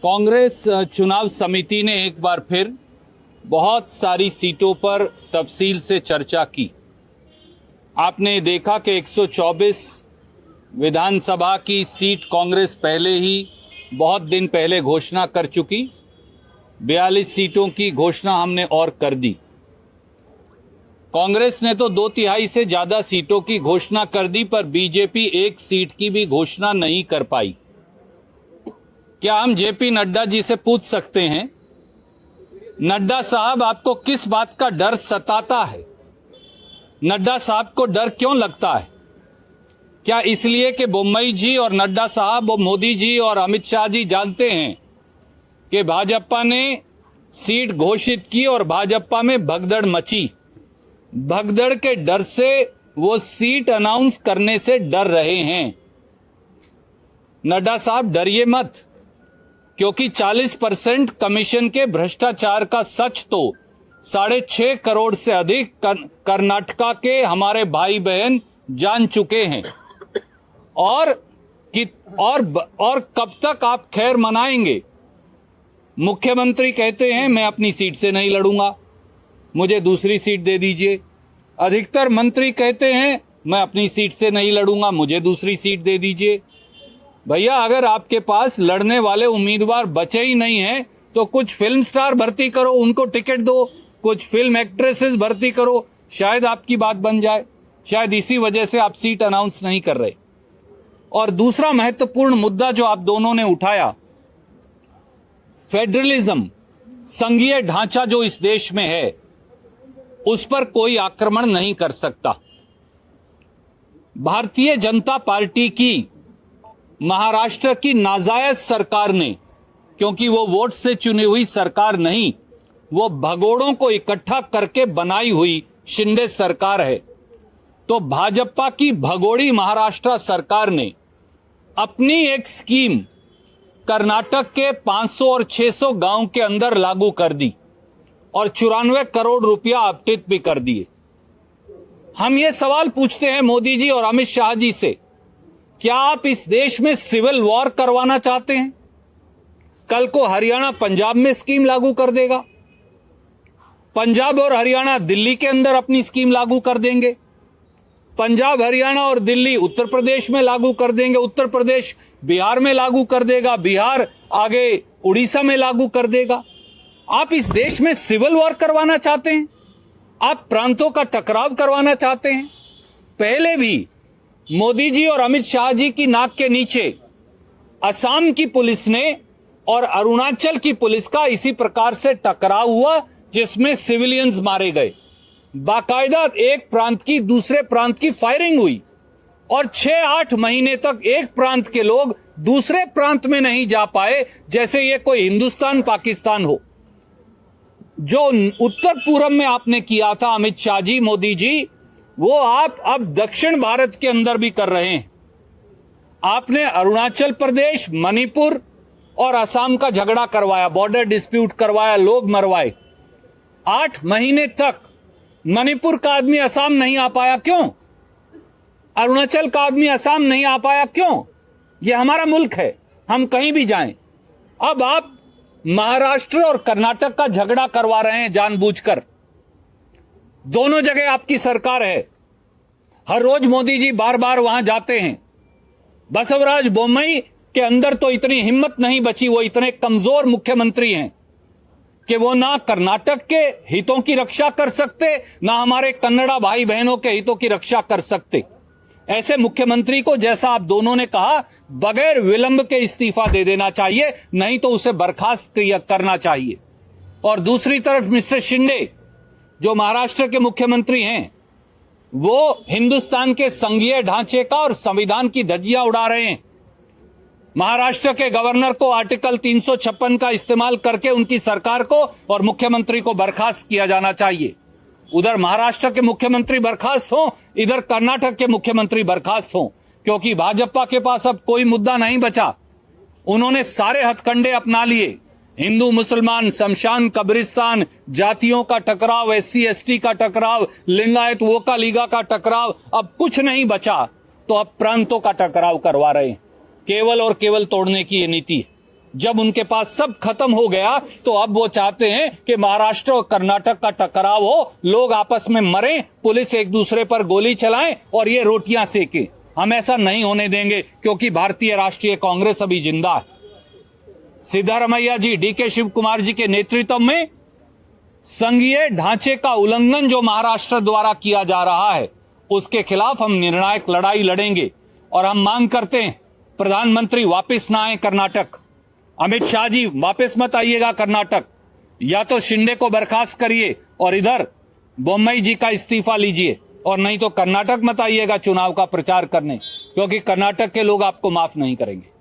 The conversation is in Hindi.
कांग्रेस चुनाव समिति ने एक बार फिर बहुत सारी सीटों पर तफसील से चर्चा की। आपने देखा कि 124 विधानसभा की सीट कांग्रेस पहले ही बहुत दिन पहले घोषणा कर चुकी। 42 सीटों की घोषणा हमने और कर दी। कांग्रेस ने तो 2/3 से ज्यादा सीटों की घोषणा कर दी, पर बीजेपी एक सीट की भी घोषणा नहीं कर पाई। क्या हम जेपी नड्डा जी से पूछ सकते हैं, नड्डा साहब आपको किस बात का डर सताता है? नड्डा साहब को डर क्यों लगता है? क्या इसलिए कि बोम्मई जी और नड्डा साहब और मोदी जी और अमित शाह जी जानते हैं कि भाजपा ने सीट घोषित की और भाजपा में भगदड़ मची। भगदड़ के डर से वो सीट अनाउंस करने से डर रहे हैं। नड्डा साहब डरिए मत, क्योंकि 40% कमीशन के भ्रष्टाचार का सच तो 6.5 करोड़ से अधिक कर्नाटका के हमारे भाई बहन जान चुके हैं। और कब तक आप खैर मनाएंगे? मुख्यमंत्री कहते हैं मैं अपनी सीट से नहीं लड़ूंगा, मुझे दूसरी सीट दे दीजिए। अधिकतर मंत्री कहते हैं मैं अपनी सीट से नहीं लड़ूंगा, मुझे दूसरी सीट दे दीजिए। भैया, अगर आपके पास लड़ने वाले उम्मीदवार बचे ही नहीं हैं तो कुछ फिल्म स्टार भर्ती करो, उनको टिकट दो, कुछ फिल्म एक्ट्रेसेस भर्ती करो, शायद आपकी बात बन जाए। शायद इसी वजह से आप सीट अनाउंस नहीं कर रहे। और दूसरा महत्वपूर्ण मुद्दा जो आप दोनों ने उठाया, फेडरलिज्म, संघीय ढांचा जो इस देश में है, उस पर कोई आक्रमण नहीं कर सकता। भारतीय जनता पार्टी की महाराष्ट्र की नाजायज सरकार ने, क्योंकि वो वोट से चुनी हुई सरकार नहीं, वो भगोड़ों को इकट्ठा करके बनाई हुई शिंदे सरकार है, तो भाजपा की भगोड़ी महाराष्ट्र सरकार ने अपनी एक स्कीम कर्नाटक के 500 और 600 गांव के अंदर लागू कर दी और 94 करोड़ रुपया आवंटित भी कर दिए। हम ये सवाल पूछते हैं मोदी जी और अमित शाह जी से, क्या आप इस देश में सिविल वॉर करवाना चाहते हैं? कल को हरियाणा पंजाब में स्कीम लागू कर देगा, पंजाब और हरियाणा दिल्ली के अंदर अपनी स्कीम लागू कर देंगे, पंजाब हरियाणा और दिल्ली उत्तर प्रदेश में लागू कर देंगे, उत्तर प्रदेश बिहार में लागू कर देगा, बिहार आगे उड़ीसा में लागू कर देगा। आप इस देश में सिविल वॉर करवाना चाहते हैं? आप प्रांतों का टकराव करवाना चाहते हैं? पहले भी मोदी जी और अमित शाह जी की नाक के नीचे असम की पुलिस ने और अरुणाचल की पुलिस का इसी प्रकार से टकराव हुआ, जिसमें सिविलियंस मारे गए। बाकायदा एक प्रांत की दूसरे प्रांत की फायरिंग हुई और 6-8 महीने तक एक प्रांत के लोग दूसरे प्रांत में नहीं जा पाए, जैसे ये कोई हिंदुस्तान पाकिस्तान हो। जो उत्तर पूर्व में आपने किया था अमित शाह जी, मोदी जी, वो आप अब दक्षिण भारत के अंदर भी कर रहे हैं। आपने अरुणाचल प्रदेश, मणिपुर और असम का झगड़ा करवाया, बॉर्डर डिस्प्यूट करवाया, लोग मरवाए। 8 महीने तक मणिपुर का आदमी असम नहीं आ पाया, क्यों? अरुणाचल का आदमी असम नहीं आ पाया, क्यों? ये हमारा मुल्क है, हम कहीं भी जाएं। अब आप महाराष्ट्र और कर्नाटक का झगड़ा करवा रहे हैं जानबूझकर। दोनों जगह आपकी सरकार है, हर रोज मोदी जी बार बार वहां जाते हैं। बसवराज बोम्मई के अंदर तो इतनी हिम्मत नहीं बची, वो इतने कमजोर मुख्यमंत्री हैं कि वो ना कर्नाटक के हितों की रक्षा कर सकते, ना हमारे कन्नड़ा भाई बहनों के हितों की रक्षा कर सकते। ऐसे मुख्यमंत्री को, जैसा आप दोनों ने कहा, बगैर विलंब के इस्तीफा दे देना चाहिए, नहीं तो उसे बर्खास्त करना चाहिए। और दूसरी तरफ मिस्टर शिंदे जो महाराष्ट्र के मुख्यमंत्री हैं, वो हिंदुस्तान के संघीय ढांचे का और संविधान की धज्जियां उड़ा रहे हैं। महाराष्ट्र के गवर्नर को आर्टिकल 356 का इस्तेमाल करके उनकी सरकार को और मुख्यमंत्री को बर्खास्त किया जाना चाहिए। उधर महाराष्ट्र के मुख्यमंत्री बर्खास्त हों, इधर कर्नाटक के मुख्यमंत्री बर्खास्त हों, क्योंकि भाजपा के पास अब कोई मुद्दा नहीं बचा। उन्होंने सारे हथकंडे अपना लिए, हिंदू मुसलमान, शमशान कब्रिस्तान, जातियों का टकराव, SC ST का टकराव, लिंगायत वोका लीगा का टकराव, अब कुछ नहीं बचा तो अब प्रांतों का टकराव करवा रहे हैं। केवल और केवल तोड़ने की ये नीति है। जब उनके पास सब खत्म हो गया तो अब वो चाहते हैं कि महाराष्ट्र और कर्नाटक का टकराव हो, लोग आपस में मरें, पुलिस एक दूसरे पर गोली चलाएं और ये रोटियां सेकें। हम ऐसा नहीं होने देंगे, क्योंकि भारतीय राष्ट्रीय कांग्रेस अभी जिंदा है। सिद्धारमैया जी, डीके शिव कुमार जी के नेतृत्व में संघीय ढांचे का उल्लंघन जो महाराष्ट्र द्वारा किया जा रहा है, उसके खिलाफ हम निर्णायक लड़ाई लड़ेंगे। और हम मांग करते हैं प्रधानमंत्री वापस ना आए कर्नाटक, अमित शाह जी वापस मत आइएगा कर्नाटक, या तो शिंदे को बर्खास्त करिए और इधर बोम्मई जी का इस्तीफा लीजिए, और नहीं तो कर्नाटक मत आइएगा चुनाव का प्रचार करने, क्योंकि कर्नाटक के लोग आपको माफ नहीं करेंगे।